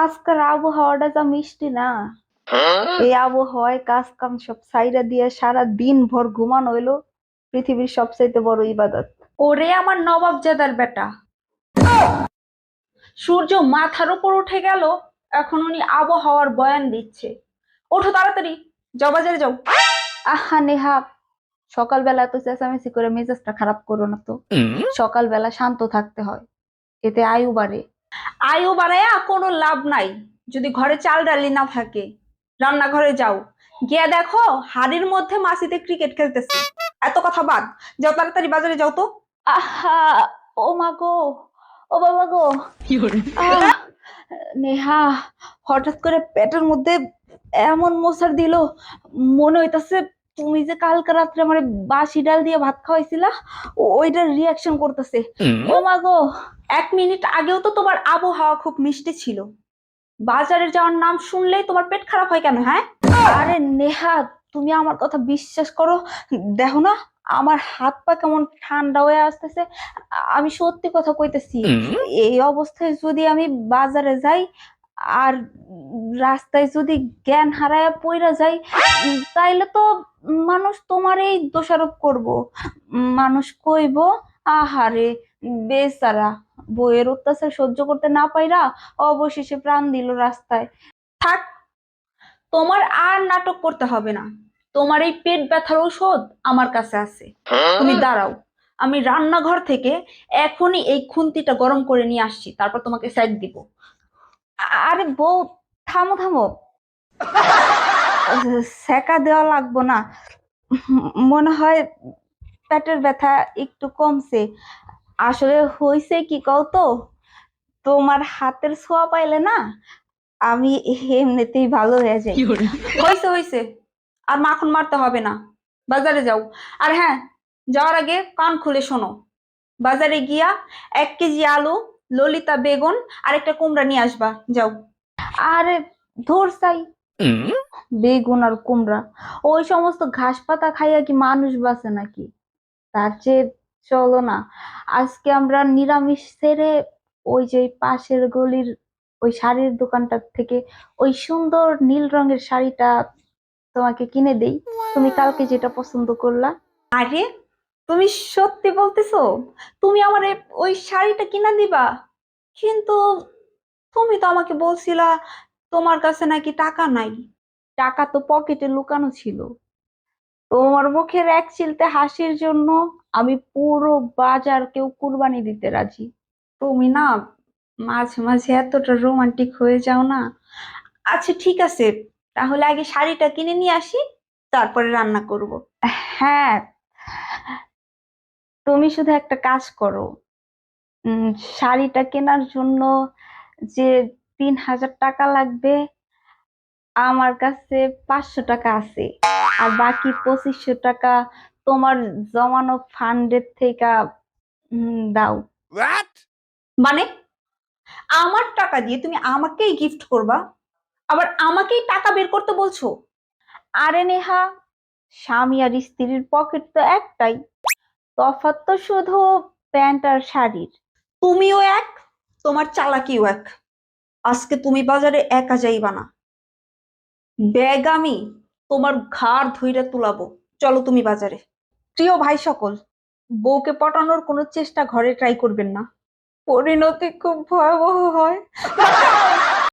আজকের আবহাওয়াটা যা মিষ্টি না। এই আবহাওয়ায় কাজ কাম সব সাইরা দিয়ে সারা দিন ভর ঘুমানো হইলো পৃথিবীর সবচাইতে বড় ইবাদত। ওরে আমার নবাবজাদার বেটা, সূর্য মাথার উপর উঠে গেল, এখন উনি আবহাওয়ার বয়ান দিচ্ছে। ওঠো তাড়াতাড়ি, যাও বাজারে যাও। আহা নেহা, সকালবেলা তো চেঁচামেচি করে মেজাজটা খারাপ করো না তো। সকালবেলা শান্ত থাকতে হয়, এতে আয়ু বাড়ে। আয়ু বাড়ায়া কোনো লাভ নাই যদি ঘরে চাল ডালি না থাকে। রান্নাঘরে যাও, গিয়া দেখো হাড়ির মধ্যে মাছিতে ক্রিকেট খেলতেছে। এত কথা বাদ, যাও তাড়াতাড়ি বাজারে যাও তো। আহা, ও মা গো, ও বাবা গো, আহ নেহা, হঠাৎ করে পেটের মধ্যে এমন মোচড় দিল, মনে হইতাছে তুমি যে কালকে রাত্রে আমার বাসি ডাল দিয়ে ভাত খাওয়াইছিলা, ওইটার রিয়াকশন করতেছে। ও মা গো। 1 মিনিট আগেও তো তোমার আবহাওয়া খুব মিষ্টি ছিল। বাজারে যাওয়ার নাম শুনলেই তোমার পেট খারাপ হয় কেন, হ্যাঁ? আরে নেহা, তুমি আমার কথা বিশ্বাস করো, দেখো না আমার হাত পা কেমন ঠান্ডা হয়ে আসতেছে। আমি সত্যি কথা কইতেছি, এই অবস্থায় যদি আমি বাজারে যাই আর রাস্তায় যদি জ্ঞান হারায়া পইরা যাই, তাইলে তো মানুষ তোমারই দোষারোপ করব। মানুষ কইব, আহারে বেচারা, বইয়ের অত্যাচার সহ্য করতে না পাইরা অবশেষে প্রাণ দিল রাস্তায়। থাক, তোমার আর নাটক করতে হবে না। তোমার এই পেট ব্যথার ঔষধ আমার কাছে আছে। তুমি দাঁড়াও, আমি রান্নাঘর থেকে এখনই এই খুন্তিটা গরম করে নিয়ে আসছি, তারপর তোমাকে সেক দিব। আরে বউ, থামো থামো, সেকা দেওয়া লাগবো না। মনে হয় পেটের ব্যথা একটু কমছে। আসলে হইছে কি কও তো, তোমার হাতের ছোঁয়া পাইলে না আমি এমনিতেই ভালো হয়ে যাই। হয়েছে হয়েছে, আর মাখন মারতে হবে না। বাজারে যাও। আর হ্যাঁ, যাওয়ার আগে কান খুলে শোনো। বাজারে গিয়া 1 কেজি আলু, ললিতা বেগুন আর একটা কুমড়া নিয়ে আসবা, যাও। আরে ধর চাই, বেগুন আর কুমড়া, ওই সমস্ত ঘাস পাতা খাইয়া কি মানুষ বাঁচে নাকি? তার চেয়ে চলো না, আজকে আমরা নিরামিষ সেরে ওই যে পাশের গলির ওই শাড়ির দোকানটার থেকে ওই সুন্দর নীল রঙের শাড়িটা তোমাকে কিনে দেই। তুমি কালকে যেটা পছন্দ করলা। আরে, তুমি সত্যি বলতেছো? তুমি আমারে ওই শাড়িটা কিনা দিবা? কিন্তু তুমি তো আমাকে বলছিলা তোমার কাছে নাকি টাকা নাই। টাকা তো পকেটে লুকানো ছিল। তোমার মুখের এক চিলতে হাসির জন্য আমি পুরো বাজারকেও কুরবানি দিতে রাজি। তুমি না মাঝে মাঝে এতটা রোমান্টিক হয়ে যাও না। আচ্ছা ঠিক আছে, তাহলে আগে শাড়িটা কিনে নিয়ে আসি, তারপরে রান্না করব। হ্যাঁ, তুমি শুধু একটা কাজ করো। উম শাড়িটা কেনার জন্য যে 3,000 টাকা লাগবে, আমার কাছে 500 টাকা আছে। আর বাকি 2500 টাকা তোমার জমানো ফান্ডের থেকে দাও। মানে আমার টাকা দিয়ে তুমি আমাকেই গিফট করবা, আবার আমাকেই টাকা বের করতে বলছো? আরে নেহা, স্বামী আর স্ত্রীর পকেট তো একটাই, তফাৎ তো শুধু প্যান্ট আর শাড়ির। তুমিও এক, তোমার চালাকিও এক। আজকে তুমি বাজারে একা যাইবা না, ব্যাগ আমি তোমার ঘাড় ধইরা তুলাবো। চলো তুমি বাজারে। প্রিয় ভাই সকল, বউকে পটানোর কোনো চেষ্টা ঘরে ট্রাই করবেন না, পরিণতি খুব ভয়াবহ হয়।